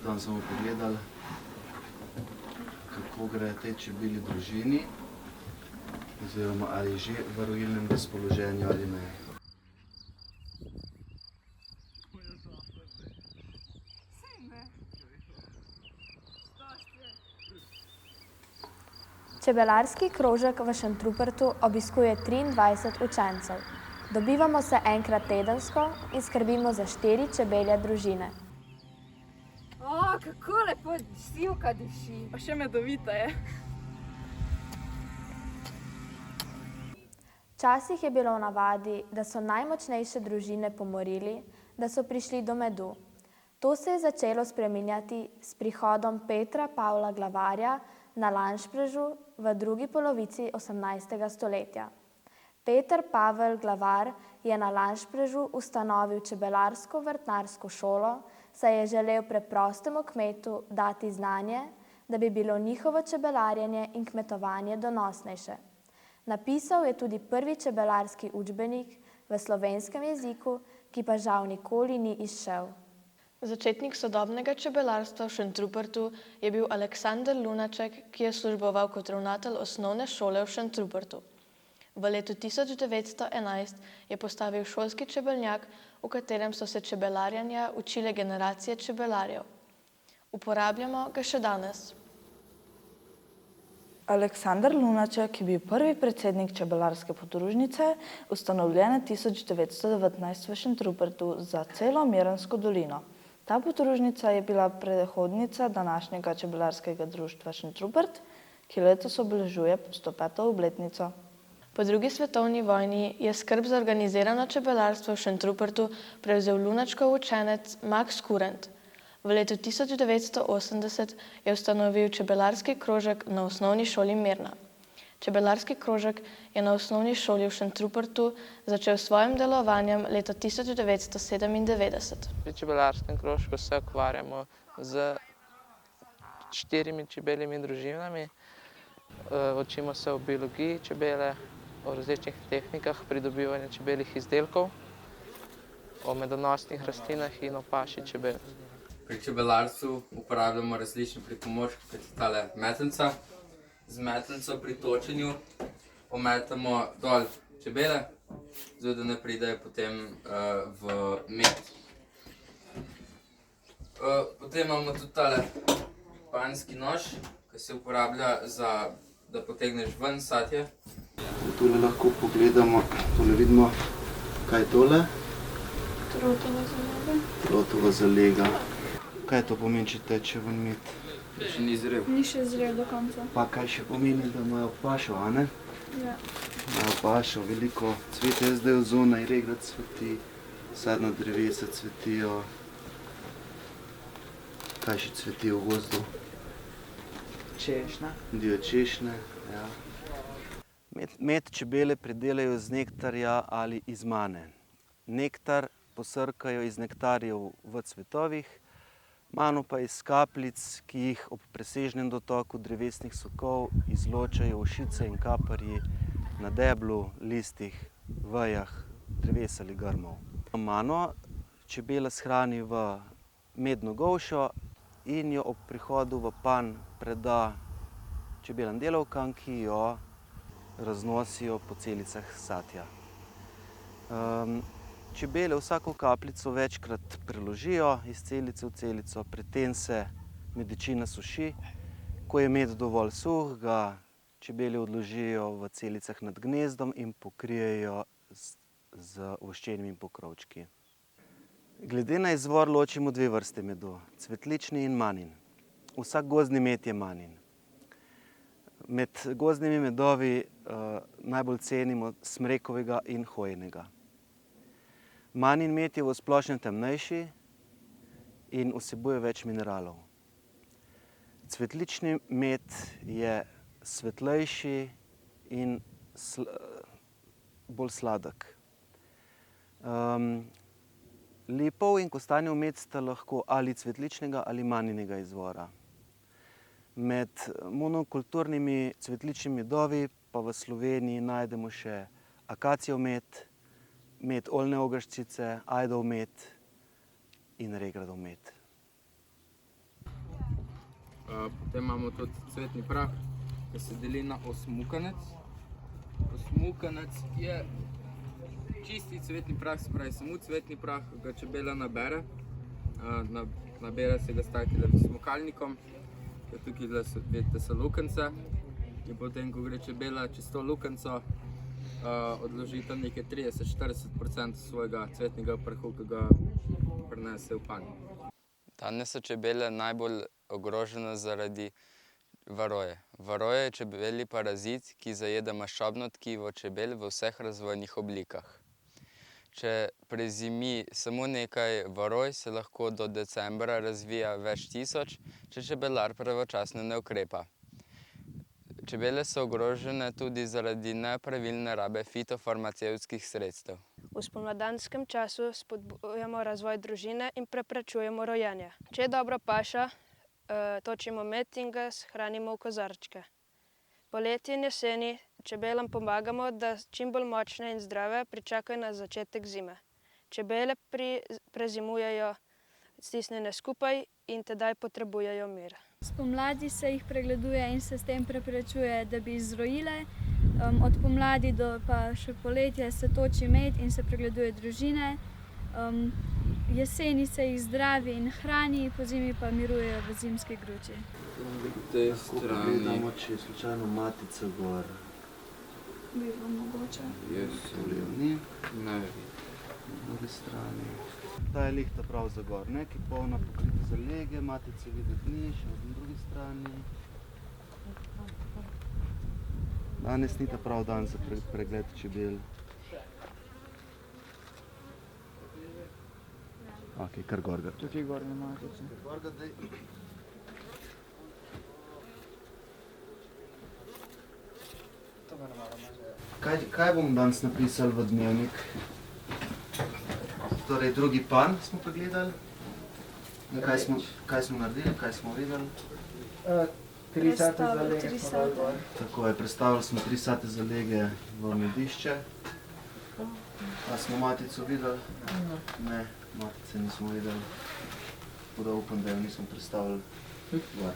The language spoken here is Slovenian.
Danes bomo pogledali, kako gre tej čebeli družini, oziroma ali je že v rojilnem razpoloženju ali ne. Čebelarski krožek v Šentrupertu obiskuje 23 učencev. Dobivamo se enkrat tedensko in skrbimo za 4 čebelje družine. O, kako lepo sivka diši. Pa še medovita je. Včasih je bilo v navadi, da so najmočnejše družine pomorili, da so prišli do medu. To se je začelo spreminjati s prihodom Petra Pavla Glavarja na Lanšprežu v drugi polovici 18. stoletja. Peter Pavel Glavar je na Lanšprežu ustanovil čebelarsko-vrtnarsko šolo, saj je želel preprostemu kmetu dati znanje, da bi bilo njihovo čebelarjenje in kmetovanje donosnejše. Napisal je tudi prvi čebelarski učbenik v slovenskem jeziku, ki pa žal nikoli ni izšel. Začetnik sodobnega čebelarstva v Šentrupertu je bil Aleksander Lunaček, ki je služboval kot ravnatelj osnovne šole v Šentrupertu. V letu 1911 je postavil šolski čebelnjak, v katerem so se čebelarjenja učile generacije čebelarjev. Uporabljamo ga še danes. Aleksander Lunaček je bil prvi predsednik čebelarske podružnice, ustanovljene 1919 v Šentrupertu za celo Miransko dolino. Ta podružnica je bila predhodnica današnjega čebelarskega društva Šentrupert, ki letos obeležuje 105. obletnico. Po drugi svetovni vojni je skrb za organizirano čebelarstvo v Šentrupertu prevzel Lunačkov učenec Max Kurent. V letu 1980 je ustanovil čebelarski krožek na osnovni šoli Mirna. Čebelarski krožek je na osnovni šoli v Šentrupertu začel s svojim delovanjem leta 1997. Pri čebelarskem krožku se ukvarjamo z 4 čebeljimi družinami. Učimo se o biologiji čebele, o različnih tehnikah pridobivanja čebeljih izdelkov, o medonosnih rastlinah in o paši čebel. Pri čebelarstvu uporabljamo različne pripomočke, kot je tale metenca. Z metenco pri točenju pometamo dol čebele, zato da ne pridejo potem v med. Potem imamo tudi tale panjski nož, ki se uporablja da potegneš ven satje. Tule lahko pogledamo, tule vidimo, kaj je tole. Trotova zalega. Trotova zalega. Kaj to pomeni, če teče ven med? Še ni zrel. Ni še zrel do konca. Pa kaj še pomeni, da imajo pašo, a ne? Ja. Imajo pašo, veliko cvete je zdaj zunaj, regrat cveti, sadna drevesa cvetijo. Kaj še cveti v gozdu? Češnja. Divje češnje, ja. Med čebele pridelajo iz nektarja ali iz mane. Nektar posrkajo iz nektarjev v cvetovih, mano pa iz kapljic, ki jih ob presežnem dotoku drevesnih sokov izločajo ušice in kaparji na deblu, listih, vejah, dreves ali grmov. Mano čebela shrani v medno golšo in jo ob prihodu v panj preda čebelam delavkam, ki jo raznosijo po celicah satja. Čebele vsako kapljico večkrat preložijo iz celice v celico, pred tem se medičina suši. Ko je med dovolj suh, ga čebele odložijo v celicah nad gnezdom in pokrijejo z voščenimi pokrovčki. Glede na izvor ločimo 2 vrste medu, cvetlični in manin. Vsak gozdni med je manin. Med gozdnimi medovi najbolj cenimo smrekovega in hojnega. Manin med je v splošnem temnejši in vsebuje več mineralov. Cvetlični med je svetlejši in bolj sladek. Lipov in kostanjev med sta lahko ali cvetličnega ali maninega izvora. Med monokulturnimi cvetličnimi medovi pa v Sloveniji najdemo še akacijev med, med oljne ogrščice, ajdov med in regradov med. Potem imamo tudi cvetni prah, ki se deli na osmukanec. Osmukanec je čisti cvetni prah, se pravi samo cvetni prah, ga čebela nabere. Nabere se ga s takim smukalnikom, tukaj vidite so lukence. In potem, ko gre čebela čez to lukenco, odloži tam nekaj 30-40% svojega cvetnega prahu, ki ga prinese v panj. Danes so čebele najbolj ogrožene zaradi varoje. Varoje je čebelji parazit, ki zajeda maščobno tkivo čebel v vseh razvojnih oblikah. Če prezimi samo nekaj varoj, se lahko do decembra razvija več tisoč, če čebelar pravočasno ne ukrepa. Čebele so ogrožene tudi zaradi nepravilne rabe fitofarmacevtskih sredstev. V spomladanskem času spodbujamo razvoj družine in preprečujemo rojenje. Če je dobro paša, točimo med in ga shranimo v kozarčke. Poleti in jeseni čebelam pomagamo, da čim bolj močne in zdrave pričakajo na začetek zime. Čebele prezimujejo stisnjene skupaj in tedaj potrebujejo mir. Spomladi se jih pregleduje in se s tem preprečuje, da bi izrojile. Od pomladi do pa še poletja se toči med in se pregleduje družine. Jeseni se jih zdravi in hrani, pozimi pa mirujejo v zimski gruči. Gledamo, če je slučajno matica gor. Bi bilo mogoče. Ni. Na drugi strani. Ta je lihta prav za gor, ne? Ki je polna pokrita za lege, matice videti ni, še na drugi strani. Danes ni ta prav dan za pregled čebel. Ok, kar gor ga. Tukaj gor ne matice. Gor ga daj. Kaj bomo danes napisali v dnevnik? Torej, drugi pan smo pregledali. Kaj smo naredili, kaj smo videli? 3 sate zalege smo dali gor. Tako je, predstavili smo 3 sate zalege v medišče. A smo matico videli? Ne, matice nismo videli. Tako da upam, da jo nismo predstavili gor.